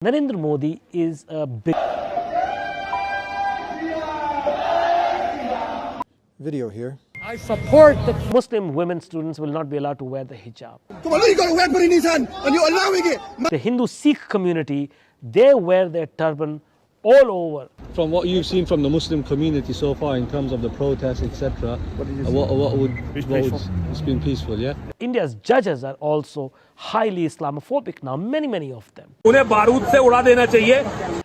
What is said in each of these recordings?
Narendra Modi is a big video here. I support that Muslim women students will not be allowed to wear the hijab. And you're allowing it. The Hindu Sikh community, they wear their turban all over. From what you've seen from the Muslim community so far in terms of the protests, etc., it's been peaceful, yeah? India's judges are also highly Islamophobic now, many of them. The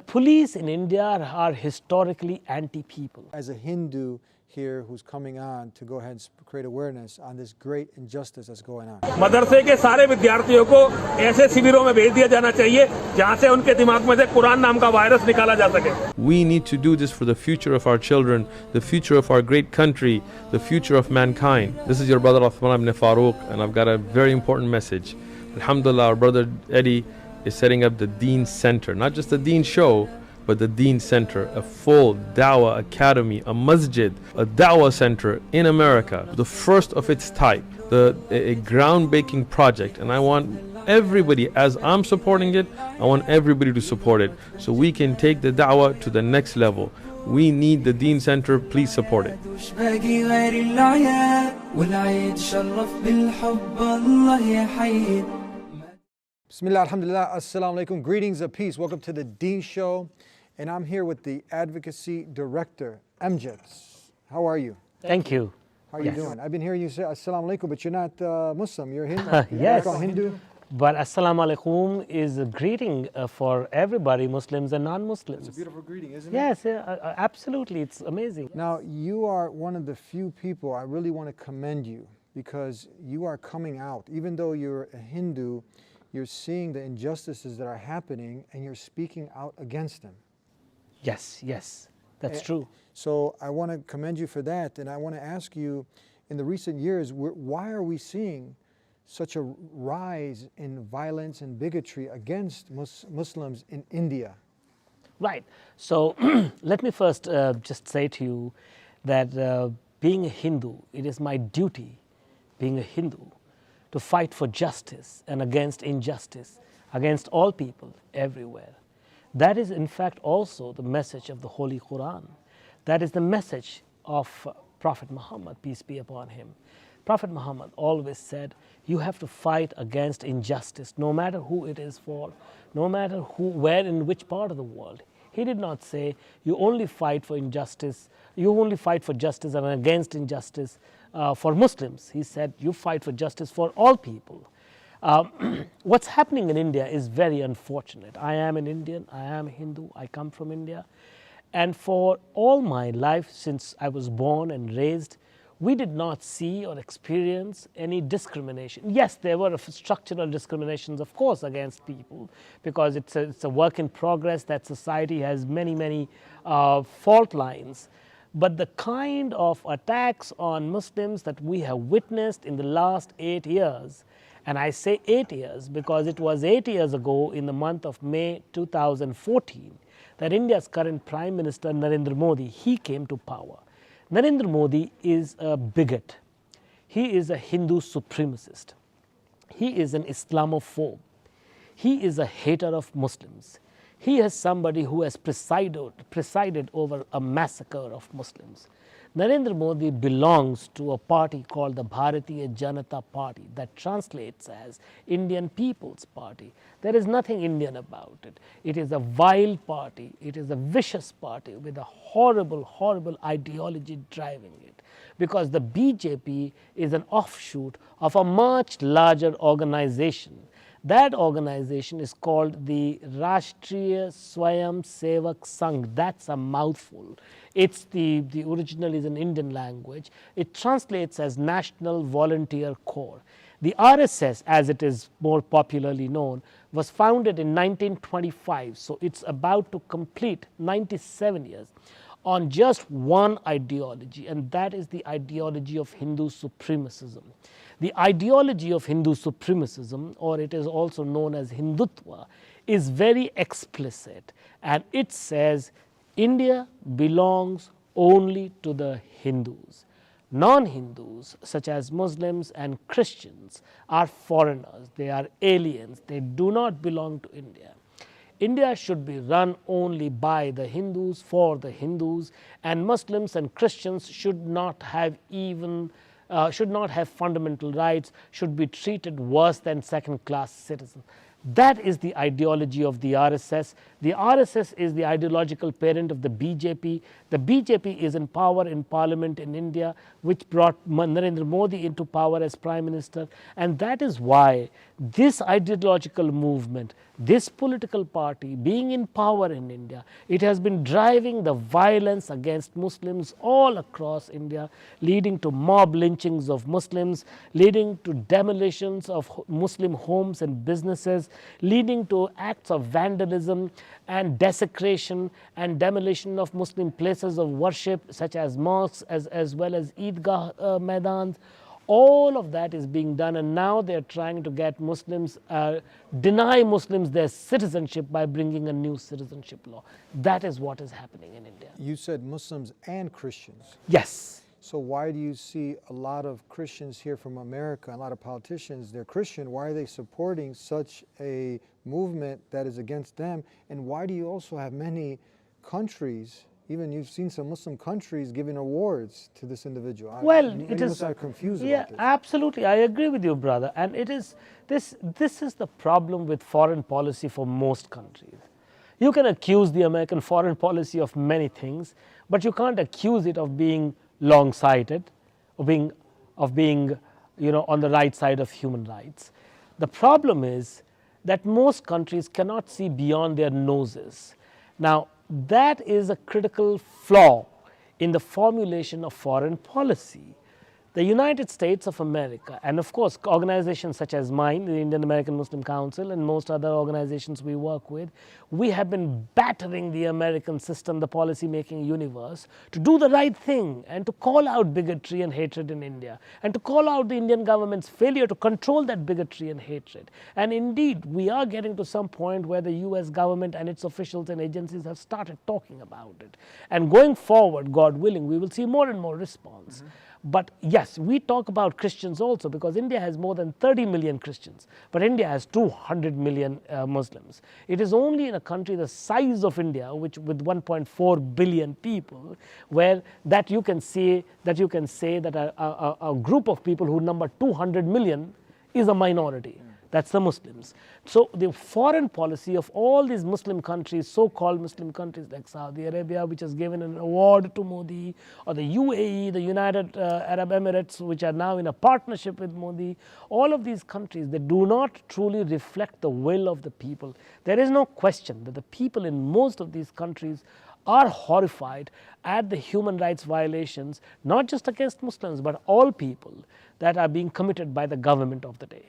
police in India are historically anti-people. As a Hindu here who's coming on to go ahead and create awareness on this great injustice that's going on. मदरसे के सारे विद्यार्थियों को ऐसे शिविरों में भेज दिया जाना चाहिए जहां से उनके दिमाग में से कुरान नाम का वायरस निकाला जा सके. We need to do this for the future of our children, the future of our great country, the future of mankind. This is your brother Uthman ibn Farooq, and I've got a very important message. Alhamdulillah, our brother Eddie is setting up the Deen Center, not just the Deen Show, but the Deen Center, a full Dawah academy, a masjid, a Dawah center in America, the first of its type, a groundbreaking project. And I want everybody, as I'm supporting it, I want everybody to support it so we can take the Dawah to the next level. We need the Deen Center, please support it. Bismillah, alhamdulillah, assalamu alaikum, greetings of peace. Welcome to the Deen Show. And I'm here with the Advocacy Director, Amjad. How are you? Thank you. How are you doing? I've been hearing you say assalamu alaikum, but you're not Muslim, you're Hindu. Yes. You're Hindu. But assalamu alaikum is a greeting for everybody, Muslims and non-Muslims. It's a beautiful greeting, isn't it? Yes, absolutely, it's amazing. Now, you are one of the few people I really want to commend you because you are coming out. Even though you're a Hindu, you're seeing the injustices that are happening and you're speaking out against them. Yes, that's true. So I want to commend you for that, and I want to ask you, in the recent years, why are we seeing such a rise in violence and bigotry against Muslims in India? Right. So let me first just say to you that being a Hindu, it is my duty, being a Hindu, to fight for justice and against injustice, against all people, everywhere. That is in fact also the message of the Holy Quran. That is the message of Prophet Muhammad, peace be upon him. Prophet Muhammad always said, you have to fight against injustice, no matter who it is for, no matter who, where, in which part of the world. He did not say, you only fight for injustice, you only fight for justice and against injustice for Muslims. He said, you fight for justice for all people. What's happening in India is very unfortunate. I am an Indian, I am a Hindu, I come from India. And for all my life, since I was born and raised, we did not see or experience any discrimination. Yes, there were structural discriminations, of course, against people, because it's a work in progress, that society has many fault lines. But the kind of attacks on Muslims that we have witnessed in the last 8 years, and I say 8 years because it was 8 years ago in the month of May 2014 that India's current Prime Minister Narendra Modi, he came to power. Narendra Modi is a bigot. He is a Hindu supremacist. He is an Islamophobe. He is a hater of Muslims. He is somebody who has presided over a massacre of Muslims. Narendra Modi belongs to a party called the Bharatiya Janata Party, that translates as Indian People's Party. There is nothing Indian about it. It is a vile party. It is a vicious party with a horrible ideology driving it. Because the BJP is an offshoot of a much larger organization. That organization is called the Rashtriya Swayam Sevak Sangh. That's a mouthful. It's the original is an Indian language. It translates as National Volunteer Corps. The RSS, as it is more popularly known, was founded in 1925. So it's about to complete 97 years on just one ideology, and that is the ideology of Hindu supremacism. The ideology of Hindu supremacism, or it is also known as Hindutva, is very explicit, and it says India belongs only to the Hindus. Non-Hindus, such as Muslims and Christians, are foreigners, they are aliens, they do not belong to India. India should be run only by the Hindus, for the Hindus, and Muslims and Christians should not have fundamental rights, should be treated worse than second-class citizens. That is the ideology of the RSS. The RSS is the ideological parent of the BJP. The BJP is in power in parliament in India, which brought Narendra Modi into power as Prime Minister, and that is why this ideological movement, this political party being in power in India, it has been driving the violence against Muslims all across India, leading to mob lynchings of Muslims, leading to demolitions of Muslim homes and businesses, leading to acts of vandalism and desecration and demolition of Muslim places of worship such as mosques as well as Eidgah Maidans. All of that is being done, and now they are trying to get Muslims, deny Muslims their citizenship by bringing a new citizenship law. That is what is happening in India. You said Muslims and Christians. Yes. So why do you see a lot of Christians here from America, a lot of politicians, they're Christian, why are they supporting such a movement that is against them? And why do you also have many countries, even you've seen some Muslim countries giving awards to this individual? Well, you it is must have confused yeah, about this. absolutely. I agree with you, brother. And it is this is the problem with foreign policy for most countries. You can accuse the American foreign policy of many things, but you can't accuse it of being long-sighted, of being on the right side of human rights. The problem is that most countries cannot see beyond their noses. Now, that is a critical flaw in the formulation of foreign policy. The United States of America, and of course organizations such as mine, the Indian American Muslim Council, and most other organizations we work with, we have been battering the American system, the policy making universe, to do the right thing and to call out bigotry and hatred in India, and to call out the Indian government's failure to control that bigotry and hatred. And indeed, we are getting to some point where the US government and its officials and agencies have started talking about it. And going forward, God willing, we will see more and more response. But yes, we talk about Christians also, because India has more than 30 million Christians, but India has 200 million Muslims. It is only in a country the size of India, which with 1.4 billion people, where that you can say that a group of people who number 200 million is a minority. That's the Muslims. So the foreign policy of all these Muslim countries, so-called Muslim countries like Saudi Arabia, which has given an award to Modi, or the UAE, the United Arab Emirates, which are now in a partnership with Modi, all of these countries, they do not truly reflect the will of the people. There is no question that the people in most of these countries are horrified at the human rights violations, not just against Muslims, but all people that are being committed by the government of the day.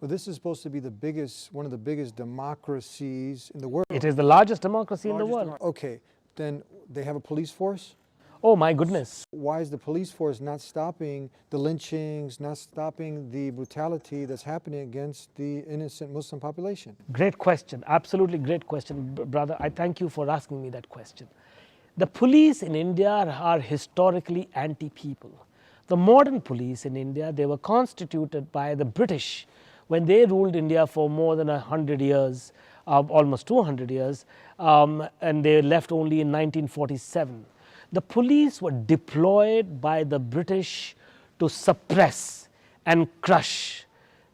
But this is supposed to be one of the biggest democracies in the world. It is the largest democracy in the world. Okay, then they have a police force? Oh my goodness. Why is the police force not stopping the lynchings, not stopping the brutality that's happening against the innocent Muslim population? Great question, absolutely great question, brother. I thank you for asking me that question. The police in India are historically anti-people. The modern police in India, they were constituted by the British when they ruled India for more than 100 years, almost 200 years, and they left only in 1947. The police were deployed by the British to suppress and crush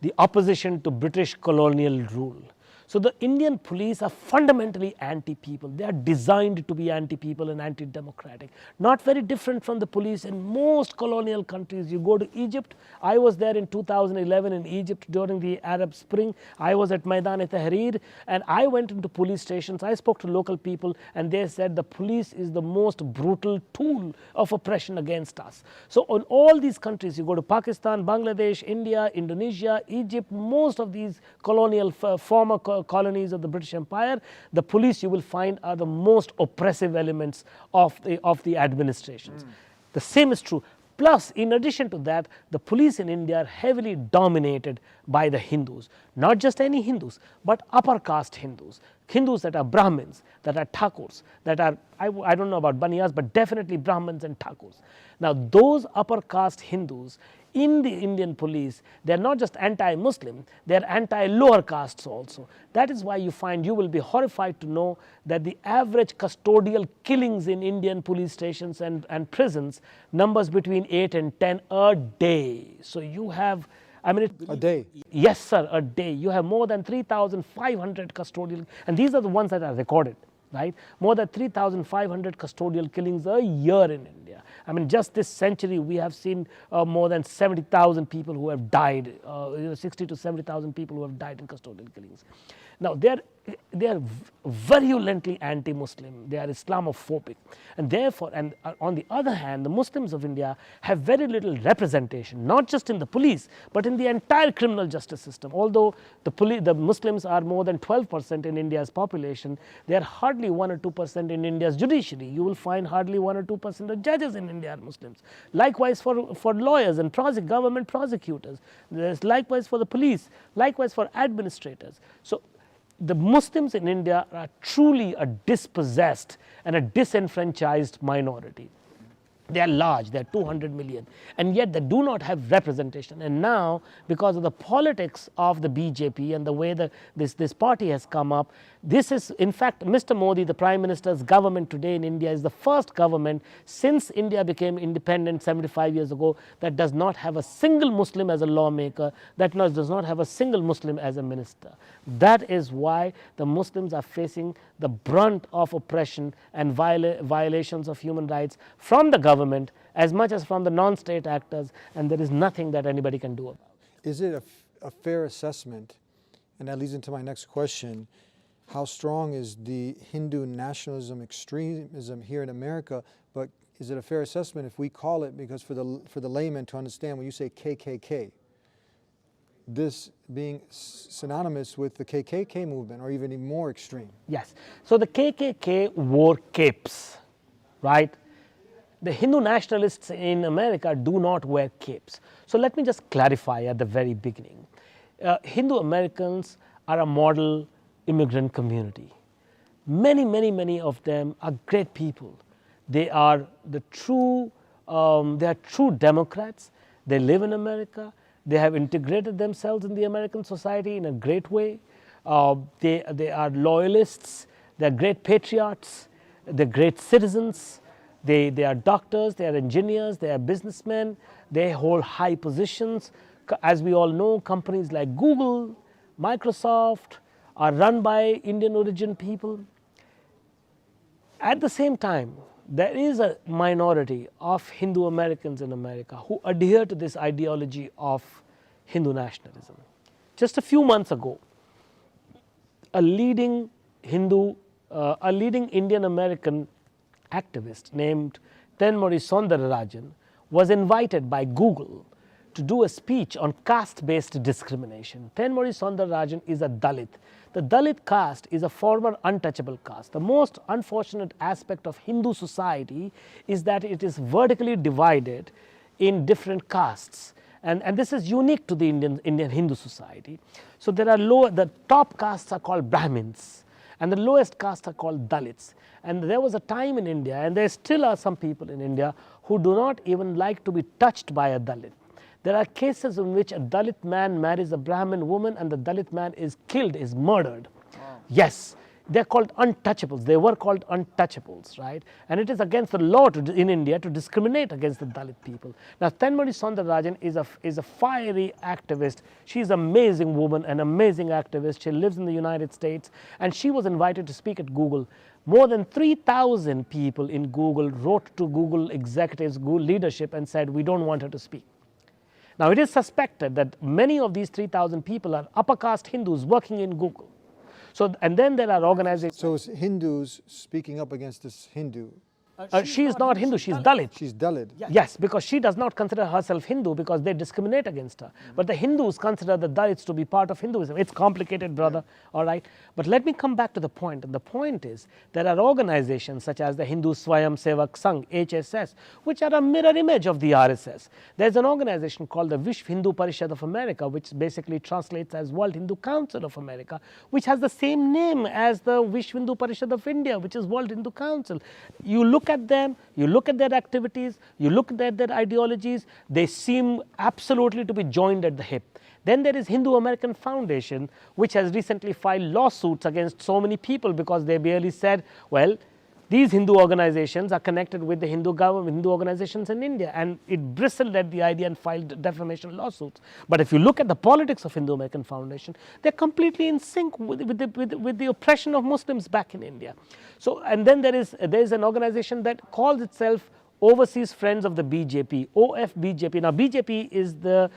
the opposition to British colonial rule. So the Indian police are fundamentally anti-people. They are designed to be anti-people and anti-democratic. Not very different from the police in most colonial countries. You go to Egypt. I was there in 2011 in Egypt during the Arab Spring. I was at Maidan-e-Tahrir, and I went into police stations. I spoke to local people, and they said the police is the most brutal tool of oppression against us. So in all these countries, you go to Pakistan, Bangladesh, India, Indonesia, Egypt, most of these colonial former colonies of the British Empire, the police you will find are the most oppressive elements of the administrations. The same is true. Plus, in addition to that, the police in India are heavily dominated by the Hindus. Not just any Hindus, but upper caste Hindus. Hindus that are Brahmins, that are Thakurs, that are, I don't know about Baniyas, but definitely Brahmins and Thakurs. Now, those upper caste Hindus in the Indian police, they are not just anti-Muslim, they are anti-lower castes also. That is why you will be horrified to know that the average custodial killings in Indian police stations and prisons numbers between 8 and 10 a day. So you have, I mean, A day? Yes, sir, a day. You have more than 3,500 custodial, and these are the ones that are recorded, right? More than 3,500 custodial killings a year in India. I mean, just this century, we have seen more than 70,000 people who have died, 60 to 70,000 people who have died in custodial killings. Now, they are virulently anti-Muslim, they are Islamophobic, and therefore, and on the other hand, the Muslims of India have very little representation, not just in the police, but in the entire criminal justice system. Although the Muslims are more than 12% in India's population, they are hardly 1 or 2% in India's judiciary. You will find hardly 1 or 2% of judges in India are Muslims. Likewise for lawyers and government prosecutors, there's likewise for the police, likewise for administrators. So the Muslims in India are truly a dispossessed and a disenfranchised minority. They are large, they are 200 million, and yet they do not have representation. And now, because of the politics of the BJP and the way that this party has come up, this is, in fact, Mr. Modi, the Prime Minister's government today in India is the first government since India became independent 75 years ago that does not have a single Muslim as a lawmaker, does not have a single Muslim as a minister. That is why the Muslims are facing the brunt of oppression and violations of human rights from the government as much as from the non-state actors, and there is nothing that anybody can do about it. Is it a fair assessment, and that leads into my next question, how strong is the Hindu nationalism, extremism here in America, but is it a fair assessment if we call it, because for the layman to understand when you say KKK, this being synonymous with the KKK movement or even more extreme? Yes. So the KKK wore capes, right? The Hindu nationalists in America do not wear capes. So let me just clarify at the very beginning. Hindu Americans are a model immigrant community. Many of them are great people. They are true Democrats. They live in America. They have integrated themselves in the American society in a great way. They are loyalists. They are great patriots. They are great citizens. They are doctors. They are engineers. They are businessmen. They hold high positions. As we all know, companies like Google, Microsoft are run by Indian origin people. At the same time, there is a minority of Hindu Americans in America who adhere to this ideology of Hindu nationalism. Just a few months ago, a leading Indian American activist named Tenmozhi Soundararajan was invited by Google to do a speech on caste-based discrimination. Tenmozhi Soundararajan is a Dalit. The Dalit caste is a former untouchable caste. The most unfortunate aspect of Hindu society is that it is vertically divided in different castes, and this is unique to the Indian Hindu society. So there are the top castes are called Brahmins, and the lowest castes are called Dalits. And there was a time in India, and there still are some people in India who do not even like to be touched by a Dalit. There are cases in which a Dalit man marries a Brahmin woman and the Dalit man is killed, is murdered. Wow. Yes, they are called untouchables. They were called untouchables, right? And it is against the law in India to discriminate against the Dalit people. Now, Tenmozhi Soundararajan is a fiery activist. She is an amazing woman, an amazing activist. She lives in the United States, and she was invited to speak at Google. More than 3,000 people in Google wrote to Google executives, Google leadership, and said, we don't want her to speak. Now, it is suspected that many of these 3,000 people are upper caste Hindus working in Google. So, and then there are organizations. So it's Hindus speaking up against this Hindu. She is not Hindu, she is Dalit. She's Dalit. Yes, because she does not consider herself Hindu because they discriminate against her. But the Hindus consider the Dalits to be part of Hinduism. It's complicated, brother, all right? But let me come back to the point. And the point is there are organizations such as the Hindu Swayam Sevak Sangh, HSS, which are a mirror image of the RSS. There's an organization called the Vishwa Hindu Parishad of America, which basically translates as World Hindu Council of America, which has the same name as the Vishwa Hindu Parishad of India, which is World Hindu Council. You look at them, you look at their activities, you look at their ideologies, they seem absolutely to be joined at the hip. Then there is Hindu American Foundation, which has recently filed lawsuits against so many people because they barely said, well, these Hindu organizations are connected with the Hindu government, Hindu organizations in India, and it bristled at the idea and filed defamation lawsuits. But if you look at the politics of Hindu American Foundation, they're completely in sync with the oppression of Muslims back in India. So, and then there is an organization that calls itself Overseas Friends of the BJP, OFBJP. Now, BJP is the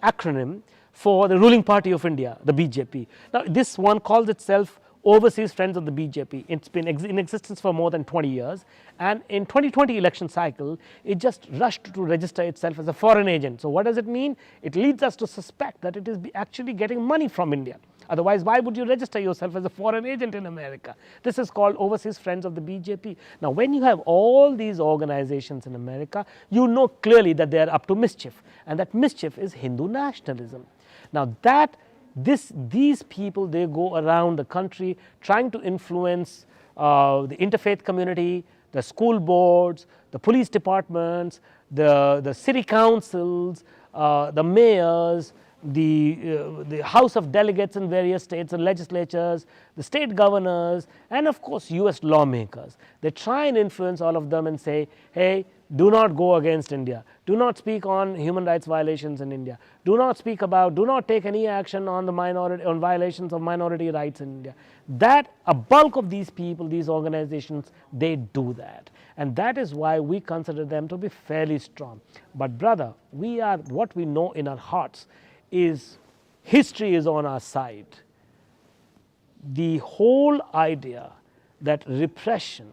acronym for the ruling party of India, the BJP. Now, this one calls itself Overseas Friends of the BJP. It's been in existence for more than 20 years, and in 2020 election cycle, it just rushed to register itself as a foreign agent. So what does it mean? It leads us to suspect that it is actually getting money from India. Otherwise, why would you register yourself as a foreign agent in America? This is called Overseas Friends of the BJP. Now, when you have all these organizations in America, you know clearly that they are up to mischief, and that mischief is Hindu nationalism. Now, these people, they go around the country trying to influence the interfaith community, the school boards, the police departments, the city councils, the mayors, the House of Delegates in various states and legislatures, the state governors, and of course US lawmakers. They try and influence all of them and say, hey, do not go against India. Do not speak on human rights violations in India. Do not take any action on on violations of minority rights in India. That a bulk of these people, these organizations, they do that. And that is why we consider them to be fairly strong. But brother, what we know in our hearts is history is on our side. The whole idea that repression,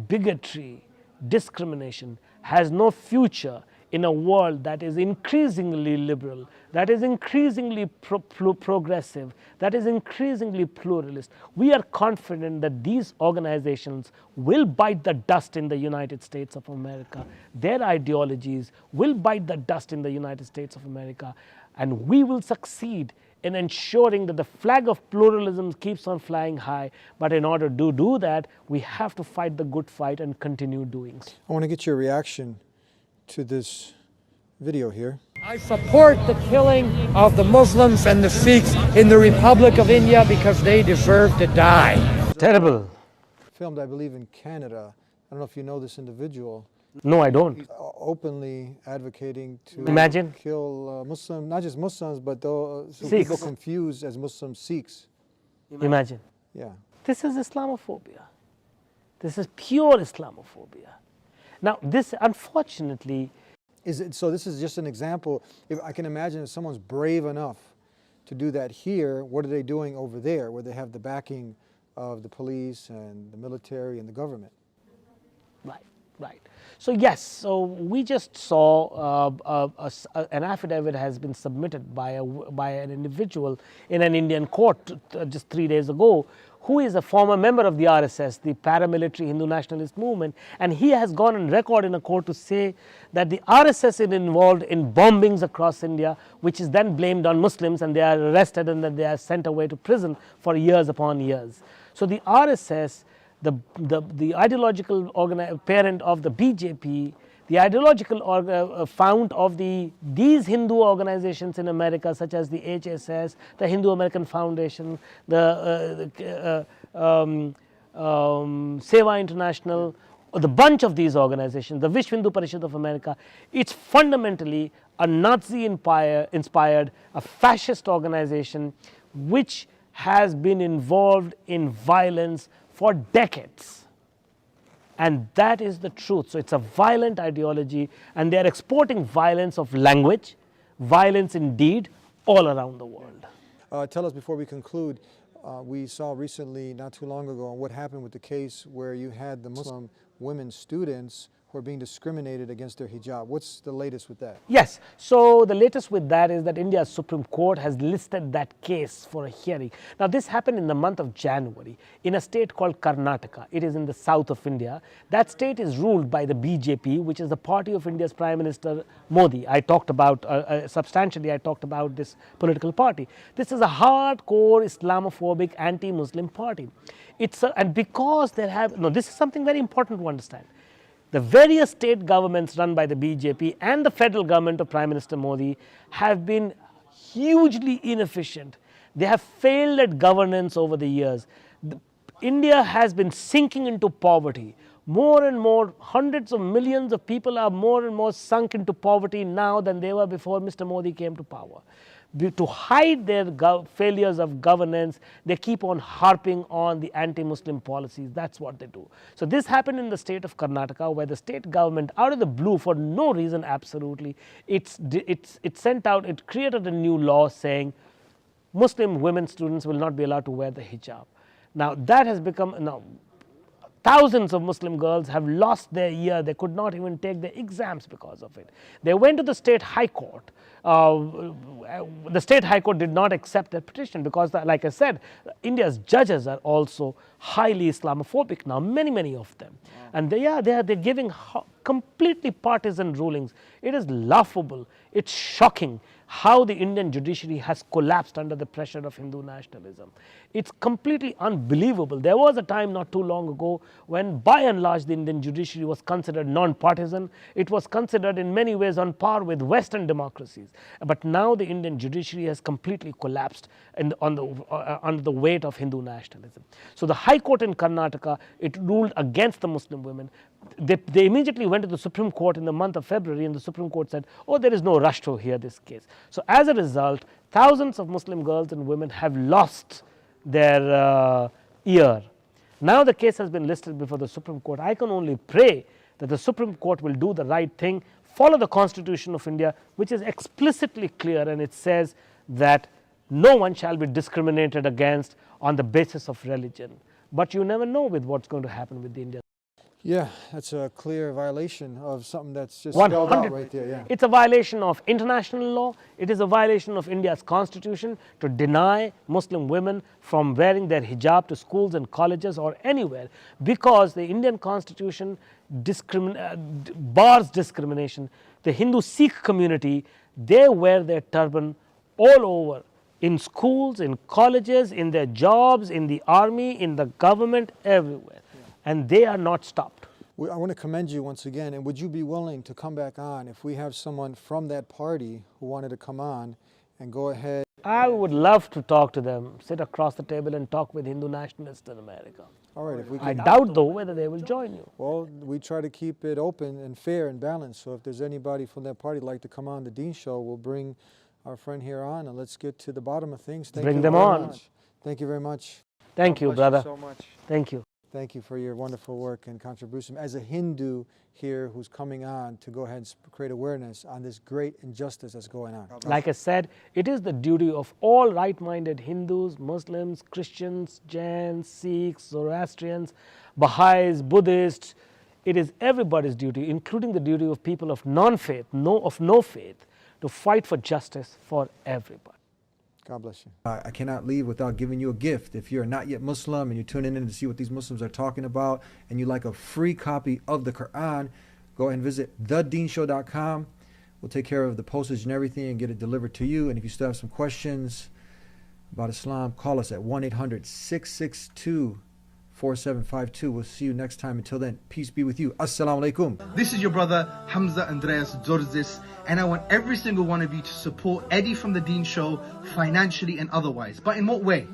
bigotry, discrimination has no future in a world that is increasingly liberal, that is increasingly progressive, that is increasingly pluralist. We are confident that these organizations will bite the dust in the United States of America. Their ideologies will bite the dust in the United States of America, and we will succeed in ensuring that the flag of pluralism keeps on flying high. But in order to do that, we have to fight the good fight and continue doing so. I want to get your reaction to this video here. I support the killing of the Muslims and the Sikhs in the Republic of India because they deserve to die. Terrible. Filmed, I believe, in Canada. I don't know if you know this individual. No, I don't. He's openly advocating to Imagine. kill Muslims, not just Muslims, but those who Sikhs. people confuse as Muslim Sikhs. Imagine. Yeah. This is Islamophobia. This is pure Islamophobia. Now, this unfortunately, So this is just an example. If I can imagine if someone's brave enough to do that here, what are they doing over there where they have the backing of the police and the military and the government? right. So yes, so we just saw an affidavit has been submitted by an individual in an Indian court just 3 days ago, who is a former member of the RSS, the paramilitary Hindu nationalist movement, and he has gone on record in a court to say that the RSS is involved in bombings across India, which is then blamed on Muslims, and they are arrested and then they are sent away to prison for years upon years. So the RSS, the ideological parent of the BJP, the ideological fount of these Hindu organizations in America, such as the HSS, the Hindu American Foundation, the Seva International, the bunch of these organizations, the Vishwa Hindu Parishad of America, it's fundamentally a Nazi-inspired, a fascist organization which has been involved in violence for decades. And that is the truth. So it's a violent ideology, and they are exporting violence of language, violence in deed, all around the world. Tell us before we conclude, we saw recently, not too long ago, what happened with the case where you had the Muslim women students who are being discriminated against their hijab. What's the latest with that? Yes, so the latest with that is that India's Supreme Court has listed that case for a hearing. Now this happened in the month of January in a state called Karnataka. It is in the south of India. That state is ruled by the BJP, which is the party of India's Prime Minister Modi. I talked about, substantially I talked about this political party. This is a hardcore Islamophobic anti-Muslim party. And because there have, no, this is something very important to understand. The various state governments run by the BJP and the federal government of Prime Minister Modi have been hugely inefficient. They have failed at governance over the years. India has been sinking into poverty. More and more, hundreds of millions of people are more and more sunk into poverty now than they were before Mr. Modi came to power. To hide their failures of governance, they keep on harping on the anti-Muslim policies. That's what they do. So this happened in the state of Karnataka, where the state government, out of the blue, for no reason absolutely, it created a new law saying Muslim women students will not be allowed to wear the hijab. Now that has become, thousands of Muslim girls have lost their year. They could not even take their exams because of it. They went to the state high court. The state high court did not accept their petition because, like I said, India's judges are also highly Islamophobic now, many of them. And they're giving completely partisan rulings. It is laughable. It's shocking how the Indian judiciary has collapsed under the pressure of Hindu nationalism. It's completely unbelievable. There was a time not too long ago when by and large the Indian judiciary was considered non-partisan. It was considered in many ways on par with Western democracies. But now the Indian judiciary has completely collapsed under the weight of Hindu nationalism. So the High Court in Karnataka, it ruled against the Muslim women. They immediately went to the Supreme Court in the month of February, and the Supreme Court said, oh, there is no rush to hear this case. So as a result, thousands of Muslim girls and women have lost their year. Now the case has been listed before the Supreme Court. I can only pray that the Supreme Court will do the right thing, follow the Constitution of India, which is explicitly clear, and it says that no one shall be discriminated against on the basis of religion. But you never know with what's going to happen with the Indian. Yeah, that's a clear violation of something that's just spelled out right there. Yeah. It's a violation of international law. It is a violation of India's constitution to deny Muslim women from wearing their hijab to schools and colleges or anywhere, because the Indian constitution bars discrimination. The Hindu Sikh community, they wear their turban all over, in schools, in colleges, in their jobs, in the army, in the government, everywhere. And they are not stopped. I want to commend you once again, and would you be willing to come back on if we have someone from that party who wanted to come on and go ahead? I would love to talk to them, sit across the table and talk with Hindu nationalists in America. All right, if we can. I doubt though whether they will join you. Well, we try to keep it open and fair and balanced, so if there's anybody from that party like to come on the Dean Show, we'll bring our friend here on and let's get to the bottom of things. Bring them on. Thank you very much. Thank you, brother. So much. Thank you. Thank you for your wonderful work and contribution as a Hindu here who's coming on to go ahead and create awareness on this great injustice that's going on. Like I said, it is the duty of all right-minded Hindus, Muslims, Christians, Jains, Sikhs, Zoroastrians, Baha'is, Buddhists. It is everybody's duty, including the duty of people of non-faith, of no faith, to fight for justice for everybody. God bless you. I cannot leave without giving you a gift. If you're not yet Muslim and you're tuning in to see what these Muslims are talking about and you like a free copy of the Quran, go ahead and visit thedeenshow.com. We'll take care of the postage and everything and get it delivered to you. And if you still have some questions about Islam, call us at 1-800-662-4752. We'll see you next time. Until then, peace be with you. Assalamu alaikum. This is your brother Hamza Andreas Zorzis, and I want every single one of you to support Eddie from the Dean Show financially and otherwise. But in what way?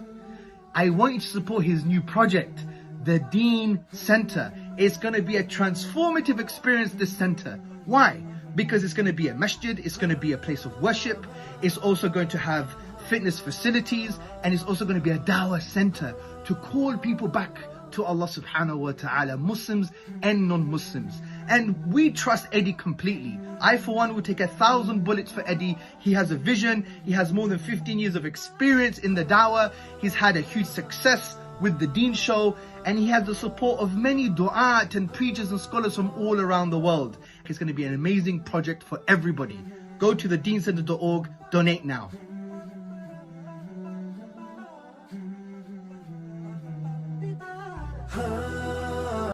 I want you to support his new project, the Dean Center. It's going to be a transformative experience, this center. Why? Because it's going to be a masjid, it's going to be a place of worship, it's also going to have fitness facilities, and it's also going to be a dawah center to call people back to Allah subhanahu wa ta'ala, Muslims and non-Muslims. And we trust Eddie completely. I for one would take 1,000 bullets for Eddie. He has a vision, he has more than 15 years of experience in the dawah, he's had a huge success with the Deen Show, and he has the support of many du'at and preachers and scholars from all around the world. It's going to be an amazing project for everybody. Go to thedeencenter.org, donate now. Huh.